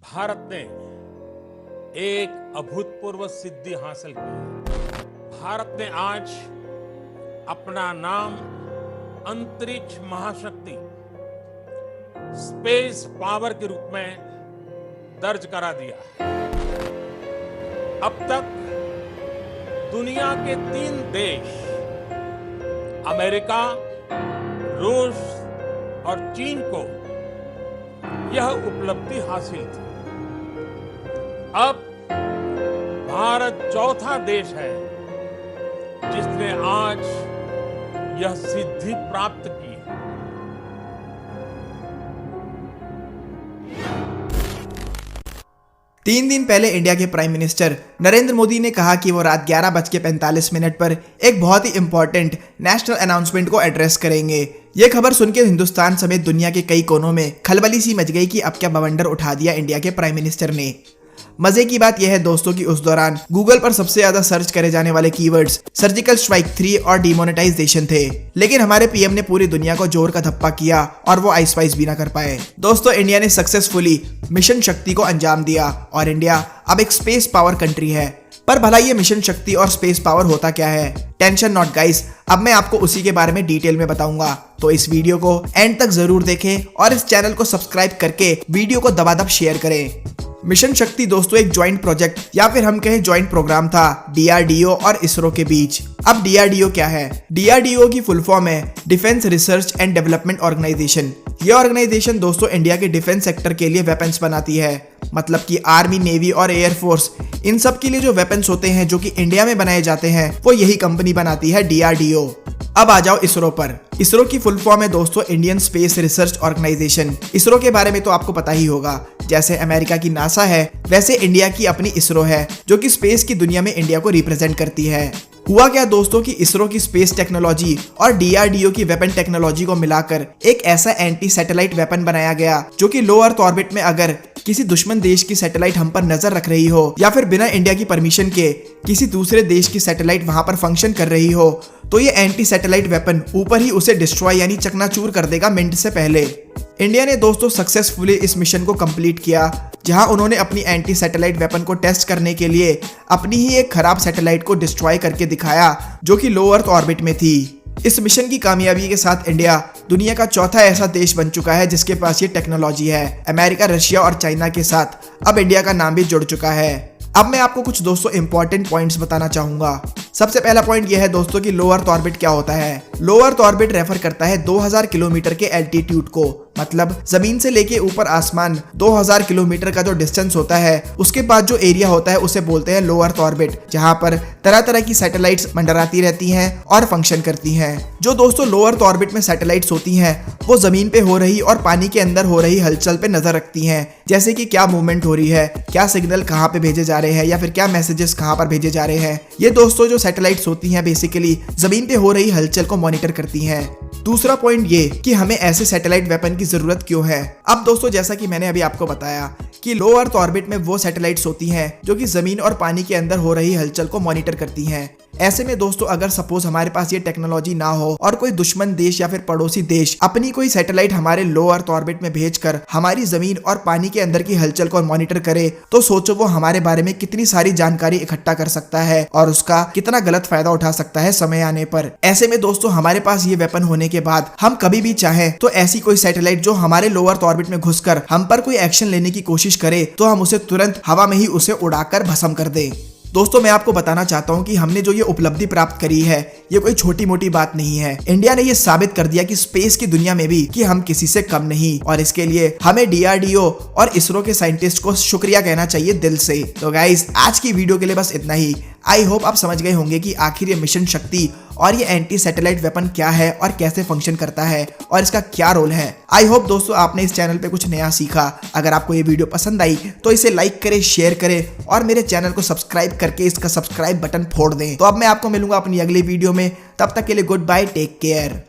भारत ने एक अभूतपूर्व सिद्धि हासिल की है। भारत ने आज अपना नाम अंतरिक्ष महाशक्ति स्पेस पावर के रूप में दर्ज करा दिया है। अब तक दुनिया के 3 देश अमेरिका, रूस और चीन को यह उपलब्धि हासिल थी। अब भारत चौथा देश है जिसने आज यह सिद्धि प्राप्त की है। तीन दिन पहले इंडिया के प्राइम मिनिस्टर नरेंद्र मोदी ने कहा कि वो रात 11:45 पर एक बहुत ही इंपॉर्टेंट नेशनल अनाउंसमेंट को एड्रेस करेंगे। ये खबर सुनकर हिंदुस्तान समेत दुनिया के कई कोनों में खलबली सी मच गई कि अब क्या बवंडर उठा दिया इंडिया के प्राइम मिनिस्टर ने। मजे की बात यह है दोस्तों कि उस दौरान गूगल पर सबसे ज्यादा सर्च करे जाने वाले कीवर्ड्स सर्जिकल स्ट्राइक 3 और डिमोनेटाइजेशन थे, लेकिन हमारे पीएम ने पूरी दुनिया को जोर का धप्पा किया और वो आइस पाइस भी ना कर पाए। दोस्तों, इंडिया ने सक्सेसफुली मिशन शक्ति को अंजाम दिया और इंडिया अब एक स्पेस पावर कंट्री है। पर भला ये मिशन शक्ति और स्पेस पावर होता क्या है? टेंशन नॉट गाइस, अब मैं आपको उसी के बारे में डिटेल में बताऊंगा, तो इस वीडियो को एंड तक जरूर देखें और इस चैनल को सब्सक्राइब करके वीडियो को दबादब शेयर करें। मिशन शक्ति दोस्तों एक ज्वाइंट प्रोजेक्ट या फिर हम कहें ज्वाइंट प्रोग्राम था डीआरडीओ और इसरो के बीच। अब डीआरडीओ क्या है? डीआरडीओ की फुल फॉर्म है defence research and development organisation. यह ऑर्गेनाइजेशन दोस्तों इंडिया के डिफेंस सेक्टर के लिए वेपन्स बनाती है, मतलब कि आर्मी, नेवी और एयरफोर्स, इन सब के लिए जो वेपन्स होते हैं जो कि इंडिया में बनाए जाते हैं वो यही कंपनी बनाती है, डीआरडीओ। अब आ जाओ इसरो पर। इसरो की फुल फॉर्म है दोस्तों Indian space research organisation. ISRO के बारे में तो आपको पता ही होगा, जैसे अमेरिका की नासा है वैसे इंडिया की अपनी इसरो है जो कि स्पेस की दुनिया में इंडिया को रिप्रेजेंट करती है। हुआ क्या दोस्तों कि इसरो की स्पेस टेक्नोलॉजी और डीआरडीओ की वेपन टेक्नोलॉजी को मिलाकर एक ऐसा एंटी सैटेलाइट वेपन बनाया गया जो कि लो अर्थ ऑर्बिट में अगर किसी दुश्मन देश की सैटेलाइट हम पर नजर रख रही हो या फिर बिना इंडिया की परमिशन के किसी दूसरे देश की सैटेलाइट वहां पर फंक्शन कर रही हो, तो ये एंटी सैटेलाइट वेपन ऊपर ही उसे डिस्ट्रॉय यानी चकनाचूर कर देगा मिनट से पहले। इंडिया ने दोस्तों सक्सेसफुली इस मिशन को कंप्लीट किया, जहां उन्होंने अपनी एंटी सैटेलाइट वेपन को टेस्ट करने के लिए अपनी ही एक खराब सैटेलाइट को डिस्ट्रॉय करके दिखाया जो कि लो अर्थ ऑर्बिट में थी। इस मिशन की कामयाबी के साथ इंडिया दुनिया का चौथा ऐसा देश बन चुका है जिसके पास ये टेक्नोलॉजी है। अमेरिका, रशिया और चाइना के साथ अब इंडिया का नाम भी जुड़ चुका है। अब मैं आपको कुछ दोस्तों इंपॉर्टेंट पॉइंट्स बताना चाहूंगा। सबसे पहला पॉइंट यह है दोस्तों कि लो अर्थ ऑर्बिट क्या होता है। लो अर्थ ऑर्बिट रेफर करता है 2000 किलोमीटर के एल्टीट्यूड को, मतलब जमीन से लेके ऊपर आसमान 2000 किलोमीटर का जो डिस्टेंस होता है उसके बाद जो एरिया होता है उसे बोलते हैं लो अर्थ ऑर्बिट, जहां पर तरह तरह की सैटेलाइट्स मंडराती रहती हैं और फंक्शन करती हैं। जो दोस्तों लो अर्थ ऑर्बिट में सैटेलाइट्स होती हैं वो जमीन पे हो रही और पानी के अंदर हो रही हलचल पे नजर रखती हैं, जैसे कि क्या मूवमेंट हो रही है, क्या सिग्नल कहाँ पे भेजे जा रहे हैं या फिर क्या मैसेजेस कहाँ पर भेजे जा रहे हैं। ये दोस्तों जो सैटेलाइट्स होती हैं बेसिकली जमीन पे हो रही हलचल को मॉनिटर करती हैं। दूसरा पॉइंट ये कि हमें ऐसे सैटेलाइट वेपन की जरूरत क्यों है। अब दोस्तों जैसा कि मैंने अभी आपको बताया कि लो अर्थ ऑर्बिट में वो सैटेलाइट्स होती हैं जो कि जमीन और पानी के अंदर हो रही हलचल को मॉनिटर करती हैं। ऐसे में दोस्तों अगर सपोज हमारे पास ये टेक्नोलॉजी ना हो और कोई दुश्मन देश या फिर पड़ोसी देश अपनी कोई सैटेलाइट हमारे लो अर्थ ऑर्बिट में भेजकर हमारी जमीन और पानी के अंदर की हलचल को मॉनिटर करे, तो सोचो वो हमारे बारे में कितनी सारी जानकारी इकट्ठा कर सकता है और उसका कितना गलत फायदा उठा सकता है समय आने पर। ऐसे में दोस्तों हमारे पास ये वेपन होने के बाद हम कभी भी चाहें तो ऐसी कोई सैटेलाइट जो हमारे लो अर्थ ऑर्बिट में घुसकर हम पर कोई एक्शन लेने की कोशिश करे तो हम उसे तुरंत हवा में ही उसे उड़ाकर भस्म कर दें। दोस्तों मैं आपको बताना चाहता हूं कि हमने जो ये उपलब्धि प्राप्त करी है ये कोई छोटी मोटी बात नहीं है। इंडिया ने ये साबित कर दिया कि स्पेस की दुनिया में भी कि हम किसी से कम नहीं, और इसके लिए हमें डीआरडीओ और इसरो के साइंटिस्ट को शुक्रिया कहना चाहिए दिल से। तो गाइस आज की वीडियो के लिए बस इतना ही। आई होप आप समझ गए होंगे कि आखिर ये मिशन शक्ति और ये एंटी सैटेलाइट वेपन क्या है और कैसे फंक्शन करता है और इसका क्या रोल है। आई होप दोस्तों आपने इस चैनल पे कुछ नया सीखा। अगर आपको ये वीडियो पसंद आई तो इसे लाइक करें, शेयर करें और मेरे चैनल को सब्सक्राइब करके इसका सब्सक्राइब बटन फोड़ दें। तो अब मैं आपको मिलूंगा अपनी अगली वीडियो में, तब तक के लिए गुड बाय, टेक केयर।